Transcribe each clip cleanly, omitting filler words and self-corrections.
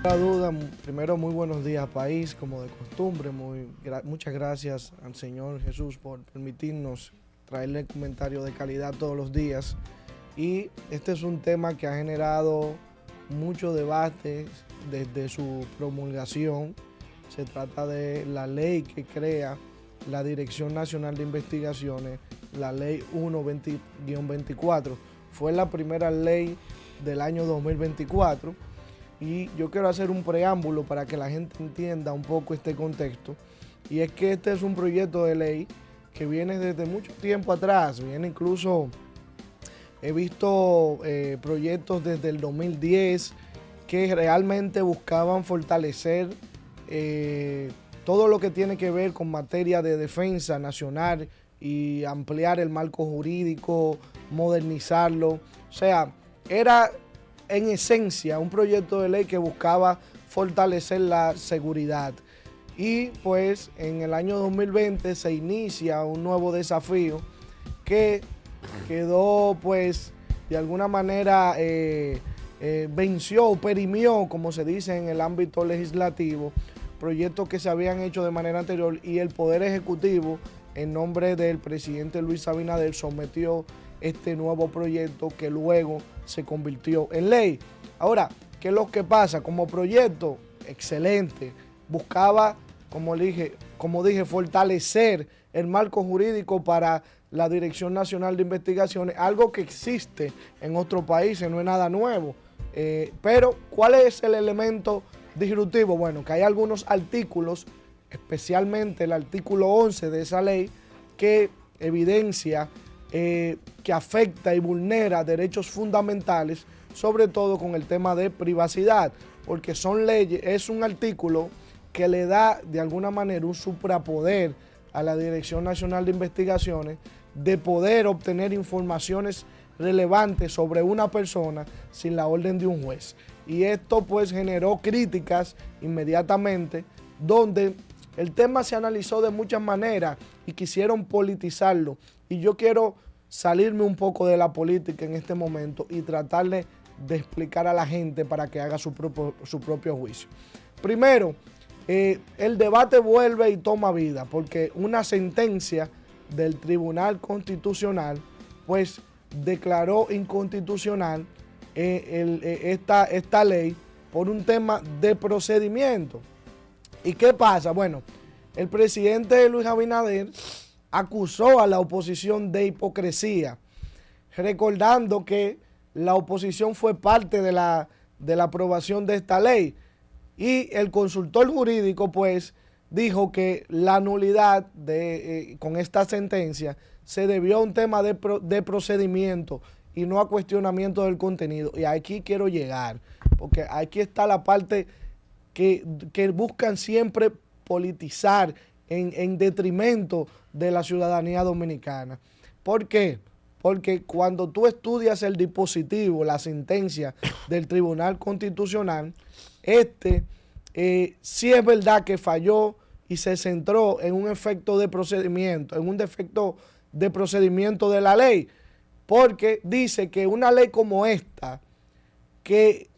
La duda, primero muy buenos días país, como de costumbre, muchas gracias al Señor Jesús por permitirnos traerle comentarios de calidad todos los días. Y este es un tema que ha generado mucho debate desde su promulgación. Se trata de la ley que crea la Dirección Nacional de Investigaciones, la Ley 1-24. Fue la primera ley del año 2024 y yo quiero hacer un preámbulo para que la gente entienda un poco este contexto. Y es que este es un proyecto de ley que viene desde mucho tiempo atrás, viene incluso, he visto proyectos desde el 2010 que realmente buscaban fortalecer todo lo que tiene que ver con materia de defensa nacional y ampliar el marco jurídico, modernizarlo. O sea, era en esencia un proyecto de ley que buscaba fortalecer la seguridad. Y pues en el año 2020 se inicia un nuevo desafío que quedó pues de alguna manera venció o perimió, como se dice en el ámbito legislativo, proyectos que se habían hecho de manera anterior, y el Poder Ejecutivo, en nombre del presidente Luis Abinader, sometió este nuevo proyecto que luego se convirtió en ley. Ahora, ¿qué es lo que pasa? Como proyecto, excelente, buscaba, como dije, fortalecer el marco jurídico para la Dirección Nacional de Investigaciones, algo que existe en otros países, no es nada nuevo. Pero, ¿cuál es el elemento disruptivo? Bueno, que hay algunos artículos, especialmente el artículo 11 de esa ley, que evidencia que afecta y vulnera derechos fundamentales, sobre todo con el tema de privacidad, porque son leyes, es un artículo que le da de alguna manera un suprapoder a la Dirección Nacional de Investigaciones de poder obtener informaciones relevantes sobre una persona sin la orden de un juez. Y esto pues generó críticas inmediatamente, donde el tema se analizó de muchas maneras y quisieron politizarlo. Y yo quiero salirme un poco de la política en este momento y tratarle de explicar a la gente para que haga su propio juicio. Primero, el debate vuelve y toma vida, porque una sentencia del Tribunal Constitucional pues declaró inconstitucional esta ley por un tema de procedimiento. ¿Y qué pasa? Bueno, el presidente Luis Abinader acusó a la oposición de hipocresía, recordando que la oposición fue parte de la aprobación de esta ley. Y el consultor jurídico pues dijo que la nulidad con esta sentencia se debió a un tema de procedimiento y no a cuestionamiento del contenido. Y aquí quiero llegar, porque aquí está la parte que buscan siempre politizar en detrimento de la ciudadanía dominicana. ¿Por qué? Porque cuando tú estudias el dispositivo, la sentencia del Tribunal Constitucional, sí es verdad que falló y se centró en un efecto de procedimiento, en un defecto de procedimiento de la ley, porque dice que una ley como esta, que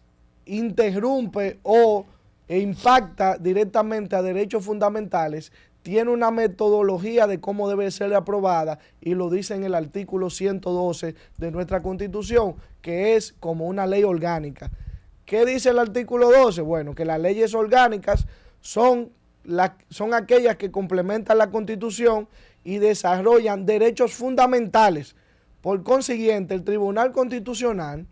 interrumpe o impacta directamente a derechos fundamentales, tiene una metodología de cómo debe ser aprobada, y lo dice en el artículo 112 de nuestra Constitución, que es como una ley orgánica. ¿Qué dice el artículo 12? Bueno, que las leyes orgánicas son aquellas que complementan la Constitución y desarrollan derechos fundamentales. Por consiguiente, el Tribunal Constitucional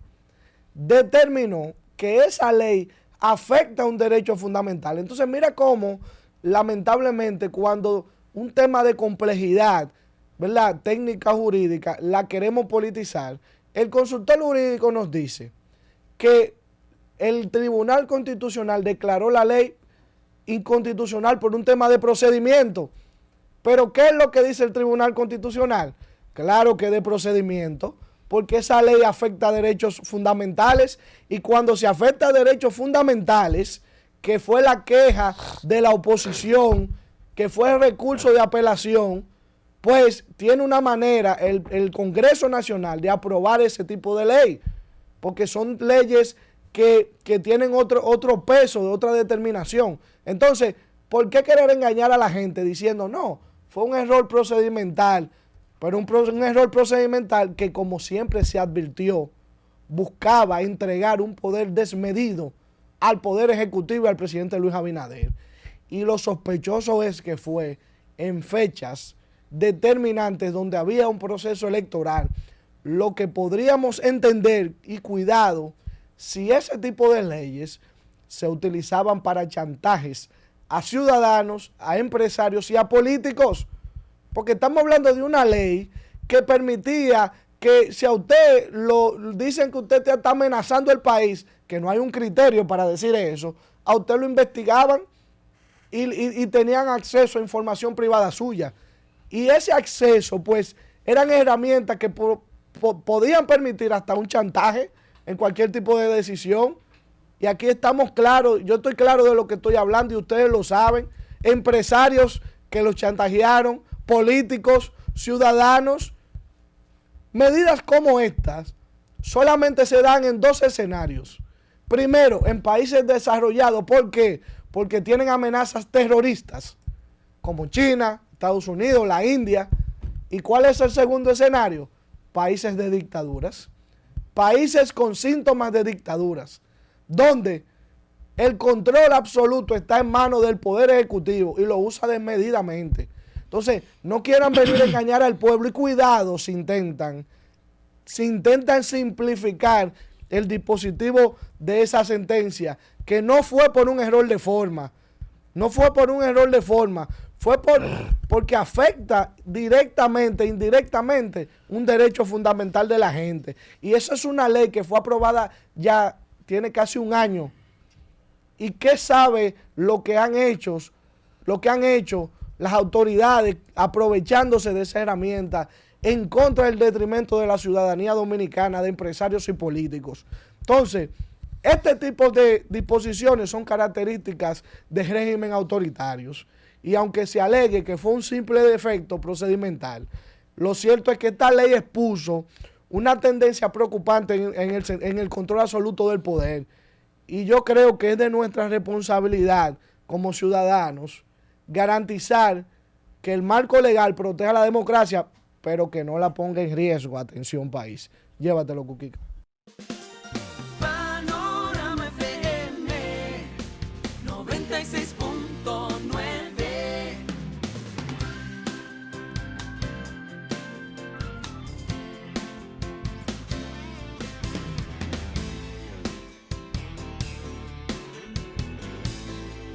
determinó que esa ley afecta a un derecho fundamental. Entonces, mira cómo, lamentablemente, cuando un tema de complejidad, ¿verdad?, técnica jurídica, la queremos politizar, el consultor jurídico nos dice que el Tribunal Constitucional declaró la ley inconstitucional por un tema de procedimiento. Pero ¿qué es lo que dice el Tribunal Constitucional? Claro que de procedimiento, porque esa ley afecta a derechos fundamentales, y cuando se afecta a derechos fundamentales, que fue la queja de la oposición, que fue el recurso de apelación, pues tiene una manera el Congreso Nacional de aprobar ese tipo de ley, porque son leyes que tienen otro peso, de otra determinación. Entonces, ¿por qué querer engañar a la gente diciendo, no, fue un error procedimental, pero un error procedimental que, como siempre se advirtió, buscaba entregar un poder desmedido al Poder Ejecutivo y al presidente Luis Abinader? Y lo sospechoso es que fue en fechas determinantes donde había un proceso electoral, lo que podríamos entender, y cuidado, si ese tipo de leyes se utilizaban para chantajes a ciudadanos, a empresarios y a políticos, porque estamos hablando de una ley que permitía que si a usted dicen que usted está amenazando el país, que no hay un criterio para decir eso, a usted lo investigaban y tenían acceso a información privada suya. Y ese acceso, pues, eran herramientas que podían permitir hasta un chantaje en cualquier tipo de decisión. Y aquí estamos claros, yo estoy claro de lo que estoy hablando y ustedes lo saben. Empresarios que los chantajearon, políticos, ciudadanos. Medidas como estas solamente se dan en dos escenarios. Primero, en países desarrollados. ¿Por qué? Porque tienen amenazas terroristas, como China, Estados Unidos, la India. ¿Y cuál es el segundo escenario? Países de dictaduras. Países con síntomas de dictaduras, donde el control absoluto está en manos del Poder Ejecutivo y lo usa desmedidamente. Entonces, no quieran venir a engañar al pueblo, y cuidado si intentan simplificar el dispositivo de esa sentencia, que no fue por un error de forma, fue porque afecta directamente, indirectamente, un derecho fundamental de la gente. Y eso es una ley que fue aprobada ya, tiene casi un año. ¿Y qué sabe lo que han hecho las autoridades aprovechándose de esa herramienta en contra del detrimento de la ciudadanía dominicana, de empresarios y políticos? Entonces, este tipo de disposiciones son características de régimen autoritarios. Y aunque se alegue que fue un simple defecto procedimental, lo cierto es que esta ley expuso una tendencia preocupante en el control absoluto del poder. Y yo creo que es de nuestra responsabilidad como ciudadanos garantizar que el marco legal proteja la democracia, pero que no la ponga en riesgo. Atención, país. Llévatelo, Cuquica. Panorama FM 96.